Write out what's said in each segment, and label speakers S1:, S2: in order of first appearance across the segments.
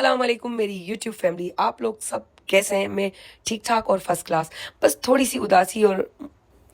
S1: अस्सलाम वालेकुम मेरी यूट्यूब फैमिली, आप लोग सब कैसे हैं? मैं ठीक ठाक और फर्स्ट क्लास। बस थोड़ी सी उदासी और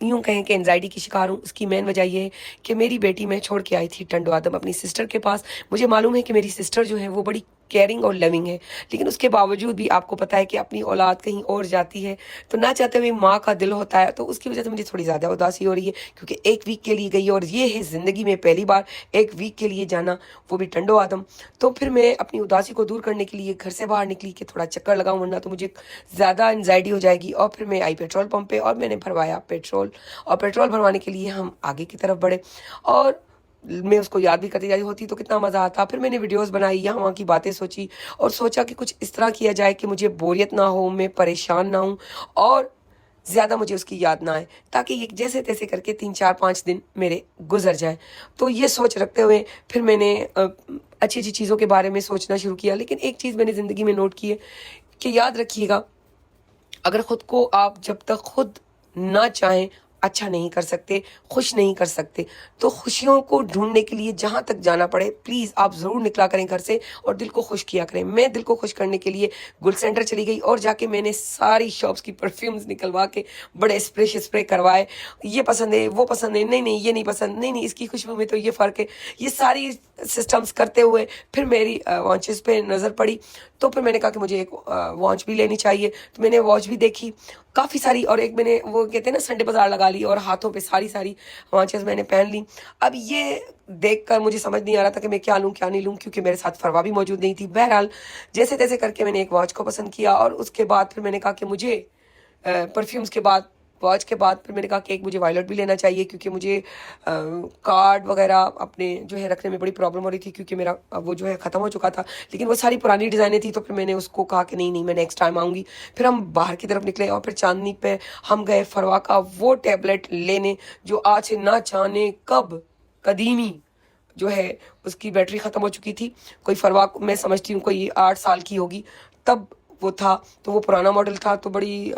S1: यूं कहें कि एंजाइटी की शिकार हूँ। उसकी मेन वजह ये है कि मेरी बेटी मैं छोड़ के आई थी टंडो आदम अपनी सिस्टर के पास। मुझे मालूम है कि मेरी सिस्टर जो है वो बड़ी केयरिंग और लविंग है, लेकिन उसके बावजूद भी आपको पता है कि अपनी औलाद कहीं और जाती है तो ना चाहते हुए माँ का दिल होता है। तो उसकी वजह से मुझे थोड़ी ज़्यादा उदासी हो रही है, क्योंकि एक वीक के लिए गई और ये है ज़िंदगी में पहली बार एक वीक के लिए जाना, वो भी टंडो आदम। तो फिर मैं अपनी उदासी को दूर करने के लिए घर से बाहर निकली कि थोड़ा चक्कर लगाऊं, वरना तो मुझे ज़्यादा एंजाइटी हो जाएगी। और फिर मैं आई पेट्रोल पंप पे और मैंने भरवाया पेट्रोल, और पेट्रोल भरवाने के लिए हम आगे की तरफ बढ़े और मैं उसको याद भी करती जा रही होती तो कितना मज़ा आता। फिर मैंने वीडियोस बनाई, यहाँ वहाँ की बातें सोची और सोचा कि कुछ इस तरह किया जाए कि मुझे बोरियत ना हो, मैं परेशान ना हूँ और ज़्यादा मुझे उसकी याद ना आए, ताकि ये जैसे तैसे करके 3 4 5 दिन मेरे गुजर जाए। तो ये सोच रखते हुए फिर मैंने अच्छी अच्छी चीज़ों के बारे में सोचना शुरू किया। लेकिन एक चीज़ मैंने ज़िंदगी में नोट की है कि याद रखिएगा, अगर खुद को आप जब तक खुद ना चाहें अच्छा नहीं कर सकते, खुश नहीं कर सकते। तो खुशियों को ढूंढने के लिए जहां तक जाना पड़े प्लीज आप जरूर निकला करें घर से और दिल को खुश किया करें। मैं दिल को खुश करने के लिए गुल सेंटर चली गई और जाके मैंने सारी शॉप्स की परफ्यूम्स निकलवा के बड़े स्प्रे करवाए। ये पसंद है, वो पसंद है, नहीं नहीं ये नहीं पसंद, नहीं नहीं इसकी खुशबू में तो ये फर्क है। ये सारी सिस्टम्स करते हुए फिर मेरी वॉचेस पे नजर पड़ी, तो फिर मैंने कहा कि मुझे एक वॉच भी लेनी चाहिए। तो मैंने वॉच भी देखी काफ़ी सारी, और एक मैंने वो कहते हैं ना संडे बाजार लगा ली और हाथों पे सारी सारी वॉचेस मैंने पहन ली। अब ये देखकर मुझे समझ नहीं आ रहा था कि मैं क्या लूँ क्या नहीं लूँ, क्योंकि मेरे साथ फरवा भी मौजूद नहीं थी। बहरहाल जैसे तैसे करके मैंने एक वॉच को पसंद किया और उसके बाद फिर मैंने कहा कि मुझे परफ्यूम्स के बाद, वॉच के बाद फिर मैंने कहा कि एक मुझे वायलेट भी लेना चाहिए, क्योंकि मुझे कार्ड वगैरह अपने जो है रखने में बड़ी प्रॉब्लम हो रही थी, क्योंकि मेरा वो जो है ख़त्म हो चुका था। लेकिन वो सारी पुरानी डिज़ाइनें थी, तो फिर मैंने उसको कहा कि नहीं नहीं मैं नेक्स्ट टाइम आऊँगी। फिर हम बाहर की तरफ निकले और फिर चांदनी पे हम गए फरवा का वो टैबलेट लेने जो आज से ना जाने कब कदीमी जो है उसकी बैटरी ख़त्म हो चुकी थी। कोई फरवा मैं समझती हूँ कोई 8 साल की होगी तब वो था, तो वो पुराना मॉडल था। तो बड़ी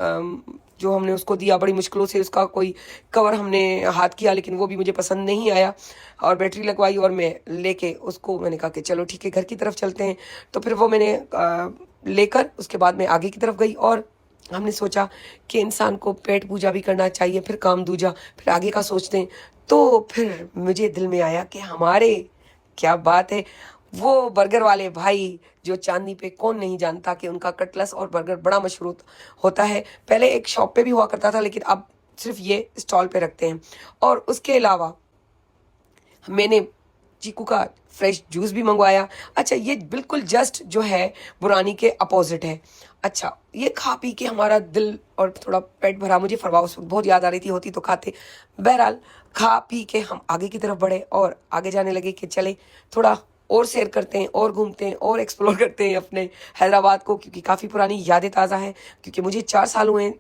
S1: जो हमने उसको दिया, बड़ी मुश्किलों से उसका कोई कवर हमने हाथ किया, लेकिन वो भी मुझे पसंद नहीं आया और बैटरी लगवाई और मैं लेके उसको मैंने कहा कि चलो ठीक है घर की तरफ चलते हैं। तो फिर वो मैंने लेकर उसके बाद मैं आगे की तरफ गई और हमने सोचा कि इंसान को पेट पूजा भी करना चाहिए, फिर काम दूजा, फिर आगे का सोचते हैं। तो फिर मुझे दिल में आया कि हमारे, क्या बात है, वो बर्गर वाले भाई जो चांदनी पे, कौन नहीं जानता कि उनका कटलेस और बर्गर बड़ा मशहूर होता है। पहले एक शॉप पे भी हुआ करता था, लेकिन अब सिर्फ ये स्टॉल पे रखते हैं। और उसके अलावा मैंने चीकू का फ्रेश जूस भी मंगवाया। अच्छा, ये बिल्कुल जस्ट जो है बुरानी के अपोजिट है। अच्छा, ये खा पी के हमारा दिल और थोड़ा पेट भरा। मुझे फरवा उस वक्त बहुत याद आ रही थी, होती तो खाते। बहरहाल खा पी के हम आगे की तरफ बढ़े और आगे जाने लगे कि चले थोड़ा और सैर करते हैं और घूमते हैं और एक्सप्लोर करते हैं अपने हैदराबाद को, क्योंकि काफ़ी पुरानी यादें ताज़ा हैं। क्योंकि मुझे 4 साल हुए हैं,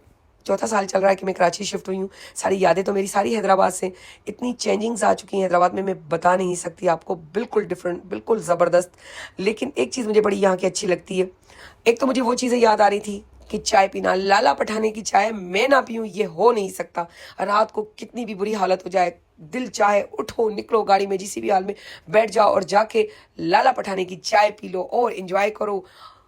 S1: चौथा साल चल रहा है कि मैं कराची शिफ्ट हुई हूँ। सारी यादें तो मेरी सारी हैदराबाद से, इतनी चेंजिंग्स आ चुकी हैं हैदराबाद में, मैं बता नहीं सकती आपको। बिल्कुल डिफरेंट, बिल्कुल ज़बरदस्त। लेकिन एक चीज़ मुझे बड़ी यहाँ की अच्छी लगती है। एक तो मुझे वो चीज़ें याद आ रही थी कि चाय पीना, लाला पठाने की चाय मैं ना पीऊँ ये हो नहीं सकता। रात को कितनी भी बुरी हालत हो जाए, दिल चाहे उठो निकलो गाड़ी में, जिसी भी हाल में बैठ जाओ और जाके लाला पठाने की चाय पी लो और एंजॉय करो।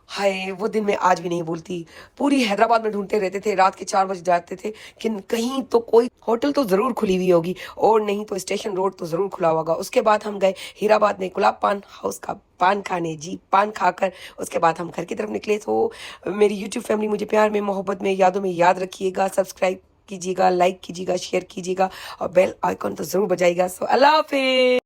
S1: हाय, वो दिन मैं आज भी नहीं भूलती। पूरी हैदराबाद में ढूंढते रहते थे, रात के 4 बजे जाते थे कि कहीं तो कोई होटल तो ज़रूर खुली हुई होगी और नहीं तो स्टेशन रोड तो ज़रूर खुला होगा। उसके बाद हम गए हीराबाद में गुलाब पान हाउस का पान खाने। जी, पान खाकर उसके बाद हम घर की तरफ निकले। तो मेरी यूट्यूब फैमिली मुझे प्यार में, मोहब्बत में, यादों में याद रखिएगा। सब्सक्राइब कीजिएगा, लाइक कीजिएगा, शेयर कीजिएगा और बेल आइकॉन तो ज़रूर बजाइएगा। सो अल्लाह हाफिज़।